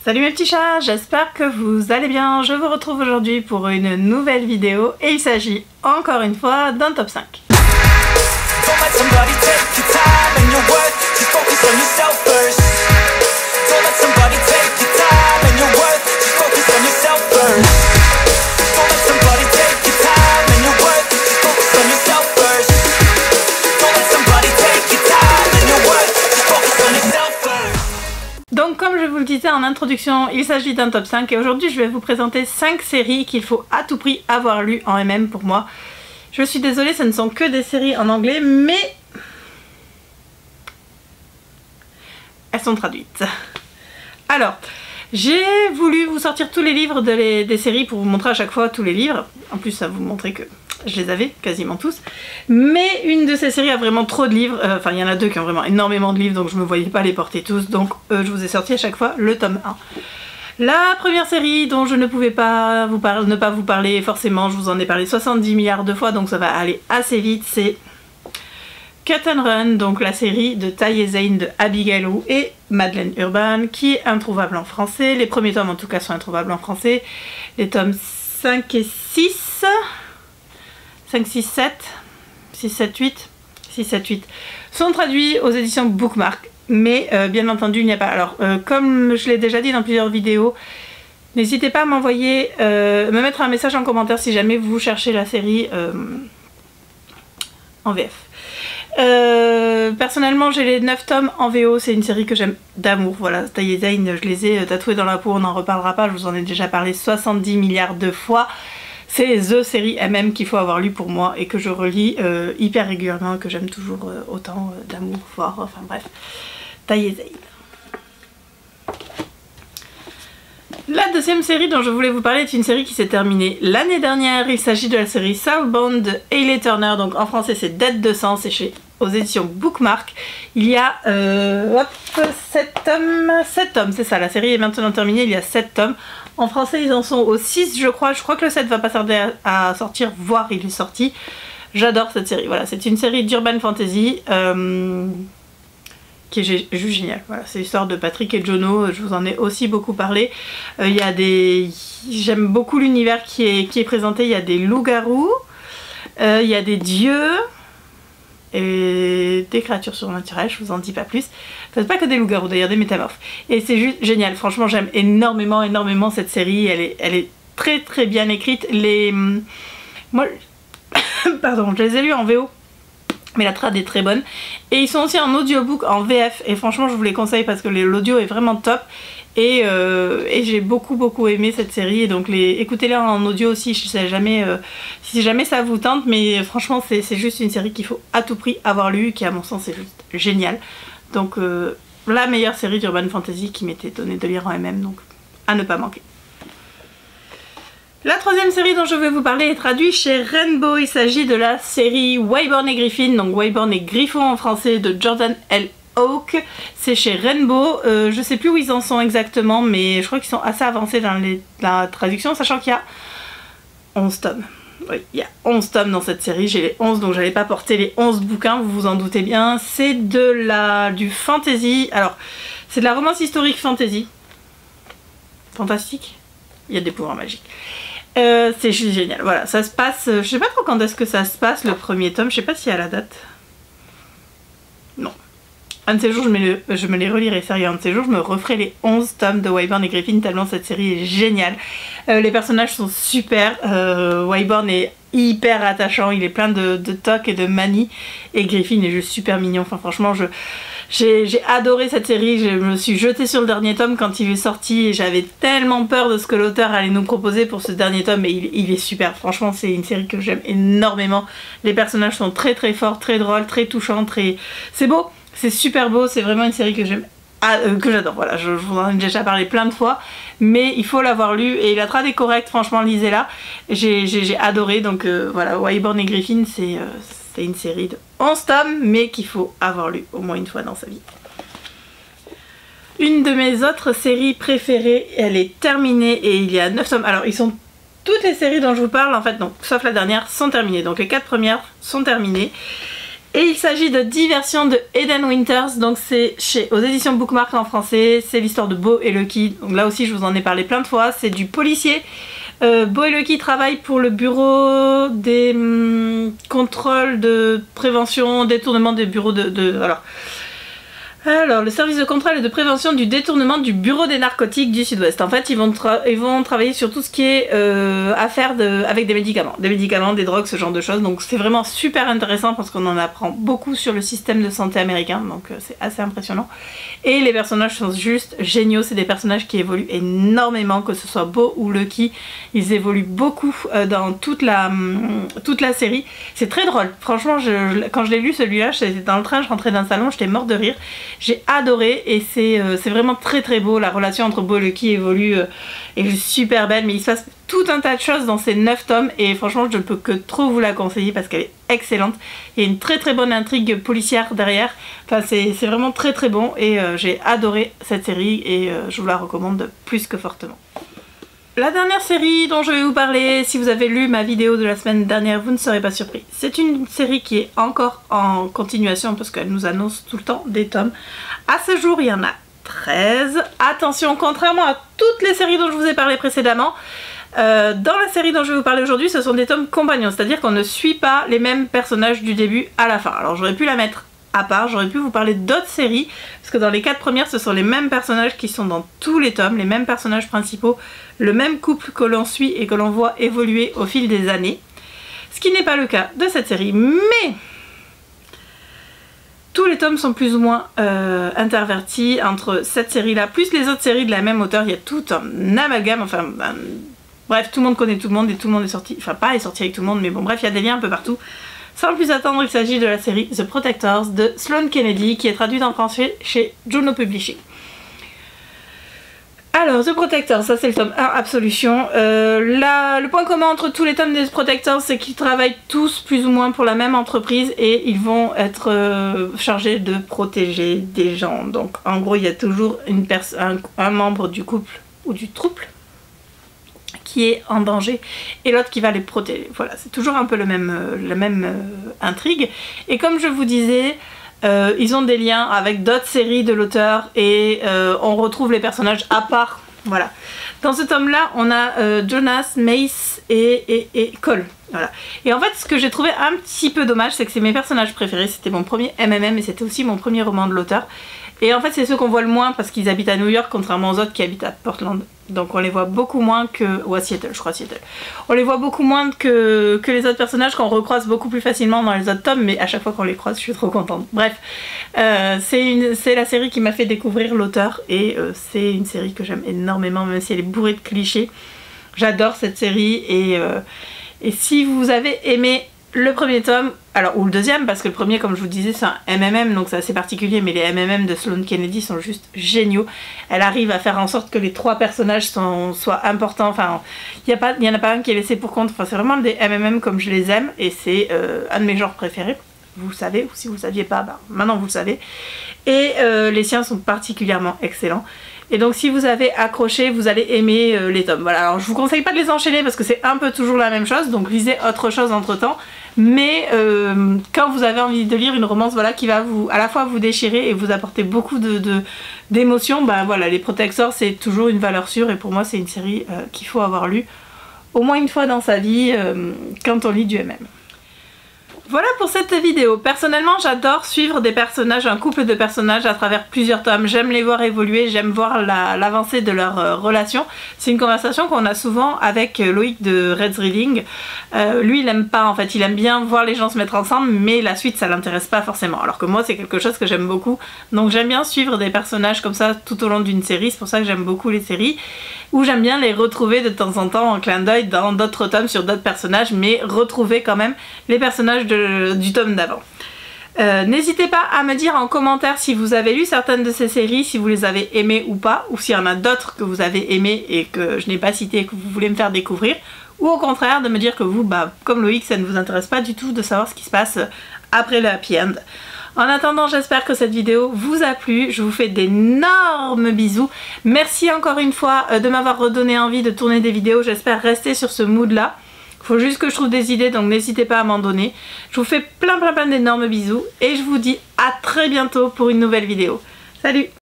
Salut mes petits chats, j'espère que vous allez bien. Je vous retrouve aujourd'hui pour une nouvelle vidéo et il s'agit encore une fois d'un top 5. Donc comme je vous le disais en introduction, il s'agit d'un top 5 et aujourd'hui je vais vous présenter 5 séries qu'il faut à tout prix avoir lues en MM pour moi. Je suis désolée, ce ne sont que des séries en anglais, mais elles sont traduites. Alors, j'ai voulu vous sortir tous les livres des séries pour vous montrer à chaque fois tous les livres. En plus, ça vous montrer que je les avais quasiment tous. Mais une de ces séries a vraiment trop de livres. Enfin, il y en a deux qui ont vraiment énormément de livres, donc je ne me voyais pas les porter tous. Donc, je vous ai sorti à chaque fois le tome 1. La première série dont je ne pouvais pas ne pas vous parler, forcément, je vous en ai parlé 70 milliards de fois, donc ça va aller assez vite, c'est Cut and Run, donc la série de Taï Zane de Abigail Roux et Madeleine Urban, qui est introuvable en français. Les premiers tomes en tout cas sont introuvables en français. Les tomes 5 et 6, 5, 6, 7, 6, 7, 8, 6, 7, 8 sont traduits aux éditions Bookmark. Mais bien entendu il n'y a pas. Alors comme je l'ai déjà dit dans plusieurs vidéos, n'hésitez pas à m'envoyer, me mettre un message en commentaire si jamais vous cherchez la série en VF. Personnellement j'ai les 9 tomes en VO, c'est une série que j'aime d'amour. Voilà, Taï Zane, je les ai tatoués dans la peau, on n'en reparlera pas, je vous en ai déjà parlé 70 milliards de fois. C'est THE série MM qu'il faut avoir lu pour moi et que je relis hyper régulièrement, que j'aime toujours autant d'amour fort, enfin bref. Taï Zane. La deuxième série dont je voulais vous parler est une série qui s'est terminée l'année dernière. Il s'agit de la série Southbound de Hayley Turner, donc en français c'est Dette de sang, c'est aux éditions Bookmark. Il y a 7 tomes, c'est ça, la série est maintenant terminée, il y a 7 tomes. En français ils en sont au 6 je crois que le 7 va pas tarder à sortir, voire il est sorti. J'adore cette série, voilà, c'est une série d'urban fantasy qui est juste génial. Voilà, c'est l'histoire de Patrick et Jono, je vous en ai aussi beaucoup parlé. J'aime beaucoup l'univers qui est présenté, il y a des loups-garous, il y a des dieux et des créatures surnaturelles, je vous en dis pas plus. Enfin, pas que des loups-garous d'ailleurs, des métamorphes. Et c'est juste génial, franchement j'aime énormément cette série, elle est très très bien écrite. Moi, pardon, je les ai lus en VO. Mais la trad est très bonne. Et ils sont aussi en audiobook, en VF. Et franchement, je vous les conseille parce que l'audio est vraiment top. Et j'ai beaucoup aimé cette série. Et donc, écoutez-les en audio aussi si jamais ça vous tente. Mais franchement, c'est juste une série qu'il faut à tout prix avoir lu. Qui, à mon sens, est juste géniale. Donc, la meilleure série d'Urban Fantasy qui m'était donnée de lire en MM. Donc, à ne pas manquer. La troisième série dont je vais vous parler est traduite chez Rainbow. Il s'agit de la série Wyborn et Griffin, donc Wyborn et Griffon en français, de Jordan L. Oak. C'est chez Rainbow. Je sais plus où ils en sont exactement, mais je crois qu'ils sont assez avancés dans la traduction, sachant qu'il y a 11 tomes. Oui, il y a 11 tomes dans cette série, j'ai les 11, donc j'allais pas porter les 11 bouquins, vous vous en doutez bien. C'est du fantasy, alors c'est de la romance historique fantasy. Fantastique. Il y a des pouvoirs magiques. C'est juste génial, voilà, ça se passe, je sais pas trop quand est-ce que ça se passe le premier tome, je sais pas s'il y a la date. Non. Un de ces jours je me les relirai, sérieux, un de ces jours je me referai les 11 tomes de Wyborn et Griffin tellement cette série est géniale. Les personnages sont super, Wyborn est hyper attachant, il est plein de tocs et de manies, et Griffin est juste super mignon, enfin franchement j'ai adoré cette série, je me suis jetée sur le dernier tome quand il est sorti et j'avais tellement peur de ce que l'auteur allait nous proposer pour ce dernier tome, mais il est super, franchement c'est une série que j'aime énormément. Les personnages sont très forts, très drôles, très touchants, c'est beau, c'est super beau, c'est vraiment une série que j'aime, que j'adore, voilà, je vous en ai déjà parlé plein de fois, mais il faut l'avoir lu et la trad est correcte, franchement lisez-la, j'ai adoré, donc voilà, Wyborn et Griffin c'est une série de 11 tomes, mais qu'il faut avoir lu au moins une fois dans sa vie. Une de mes autres séries préférées, elle est terminée et il y a 9 tomes. Alors, toutes les séries dont je vous parle, en fait, donc, sauf la dernière, sont terminées. Donc les 4 premières sont terminées. Et il s'agit de Diversion de Eden Winters, donc c'est aux éditions Bookmark en français, c'est l'histoire de Beau et Lucky, donc là aussi je vous en ai parlé plein de fois, c'est du policier. Beau et Lucky travaillent pour le bureau des contrôles de prévention, détournement des bureaux Alors, le service de contrôle et de prévention du détournement du bureau des narcotiques du Sud-Ouest. En fait, ils vont travailler sur tout ce qui est affaire avec des médicaments, des drogues, ce genre de choses. Donc c'est vraiment super intéressant parce qu'on en apprend beaucoup sur le système de santé américain. Donc c'est assez impressionnant. Et les personnages sont juste géniaux. C'est des personnages qui évoluent énormément, que ce soit Beau ou Lucky. Ils évoluent beaucoup dans toute la série. C'est très drôle. Franchement, quand je l'ai lu celui-là, j'étais dans le train, je rentrais d'un salon, j'étais morte de rire. J'ai adoré et c'est vraiment très très beau. La relation entre Beau et Lucky évolue est juste super belle, mais il se passe tout un tas de choses dans ces 9 tomes et franchement je ne peux que trop vous la conseiller parce qu'elle est excellente. Il y a une très très bonne intrigue policière derrière, enfin c'est vraiment très très bon et j'ai adoré cette série et je vous la recommande plus que fortement. La dernière série dont je vais vous parler, si vous avez lu ma vidéo de la semaine dernière, vous ne serez pas surpris. C'est une série qui est encore en continuation parce qu'elle nous annonce tout le temps des tomes. À ce jour, il y en a 13. Attention, contrairement à toutes les séries dont je vous ai parlé précédemment, dans la série dont je vais vous parler aujourd'hui, ce sont des tomes compagnons, c'est-à-dire qu'on ne suit pas les mêmes personnages du début à la fin. Alors j'aurais pu la mettre à part, j'aurais pu vous parler d'autres séries, parce que dans les 4 premières, ce sont les mêmes personnages qui sont dans tous les tomes, les mêmes personnages principaux, le même couple que l'on suit et que l'on voit évoluer au fil des années. Ce qui n'est pas le cas de cette série, mais tous les tomes sont plus ou moins intervertis entre cette série-là, plus les autres séries de la même auteur. Il y a tout un amalgame, enfin... bref, tout le monde connaît tout le monde et tout le monde est sorti, enfin pas est sorti avec tout le monde, mais bon bref, il y a des liens un peu partout. Sans plus attendre, il s'agit de la série The Protectors de Sloane Kennedy qui est traduite en français chez Juno Publishing. Alors, The Protectors, ça c'est le tome 1, Absolution. Le point commun entre tous les tomes des Protectors, c'est qu'ils travaillent tous plus ou moins pour la même entreprise et ils vont être chargés de protéger des gens. Donc en gros, il y a toujours un membre du couple ou du trouble qui est en danger et l'autre qui va les protéger. Voilà, c'est toujours un peu la même intrigue. Et comme je vous disais, ils ont des liens avec d'autres séries de l'auteur et on retrouve les personnages à part. Voilà. Dans ce tome-là, on a Jonas, Mace et Cole. Voilà. Et en fait, ce que j'ai trouvé un petit peu dommage, c'est que c'est mes personnages préférés. C'était mon premier MMM et c'était aussi mon premier roman de l'auteur. Et en fait, c'est ceux qu'on voit le moins parce qu'ils habitent à New York, contrairement aux autres qui habitent à Portland. Donc on les voit beaucoup moins que... ou à Seattle, je crois Seattle. On les voit beaucoup moins que les autres personnages qu'on recroise beaucoup plus facilement dans les autres tomes, mais à chaque fois qu'on les croise, je suis trop contente. Bref, c'est la série qui m'a fait découvrir l'auteur et c'est une série que j'aime énormément, même si elle est bourrée de clichés. J'adore cette série et si vous avez aimé le premier tome, alors ou le deuxième, parce que le premier, comme je vous disais, c'est un MMM, donc c'est assez particulier, mais les MMM de Sloane Kennedy sont juste géniaux. Elle arrive à faire en sorte que les 3 personnages soient importants, enfin, il n'y en a pas un qui est laissé pour compte, enfin, c'est vraiment des MMM comme je les aime, et c'est un de mes genres préférés. Vous le savez, ou si vous ne le saviez pas, bah, maintenant vous le savez. Et les siens sont particulièrement excellents. Et donc si vous avez accroché, vous allez aimer les tomes. Voilà, alors je vous conseille pas de les enchaîner parce que c'est un peu toujours la même chose, donc lisez autre chose entre temps. Mais quand vous avez envie de lire une romance voilà, qui va à la fois vous déchirer et vous apporter beaucoup d'émotions, bah voilà, les Protectors c'est toujours une valeur sûre et pour moi c'est une série qu'il faut avoir lu au moins une fois dans sa vie quand on lit du MM. Voilà pour cette vidéo. Personnellement, j'adore suivre des personnages, un couple de personnages à travers plusieurs tomes. J'aime les voir évoluer, j'aime voir l'avancée de leur relation. C'est une conversation qu'on a souvent avec Loïc de Red's Reading. Lui, il aime pas en fait, il aime bien voir les gens se mettre ensemble, mais la suite, ça l'intéresse pas forcément. Alors que moi, c'est quelque chose que j'aime beaucoup. Donc j'aime bien suivre des personnages comme ça tout au long d'une série. C'est pour ça que j'aime beaucoup les séries, où j'aime bien les retrouver de temps en temps en clin d'œil dans d'autres tomes sur d'autres personnages, mais retrouver quand même les personnages du tome d'avant. N'hésitez pas à me dire en commentaire si vous avez lu certaines de ces séries, si vous les avez aimées ou pas, ou s'il y en a d'autres que vous avez aimées et que je n'ai pas citées et que vous voulez me faire découvrir, ou au contraire de me dire que vous, bah, comme Loïc, ça ne vous intéresse pas du tout de savoir ce qui se passe après le happy end. En attendant, j'espère que cette vidéo vous a plu, je vous fais d'énormes bisous. Merci encore une fois de m'avoir redonné envie de tourner des vidéos, j'espère rester sur ce mood là. Faut juste que je trouve des idées, donc n'hésitez pas à m'en donner. Je vous fais plein d'énormes bisous et je vous dis à très bientôt pour une nouvelle vidéo. Salut!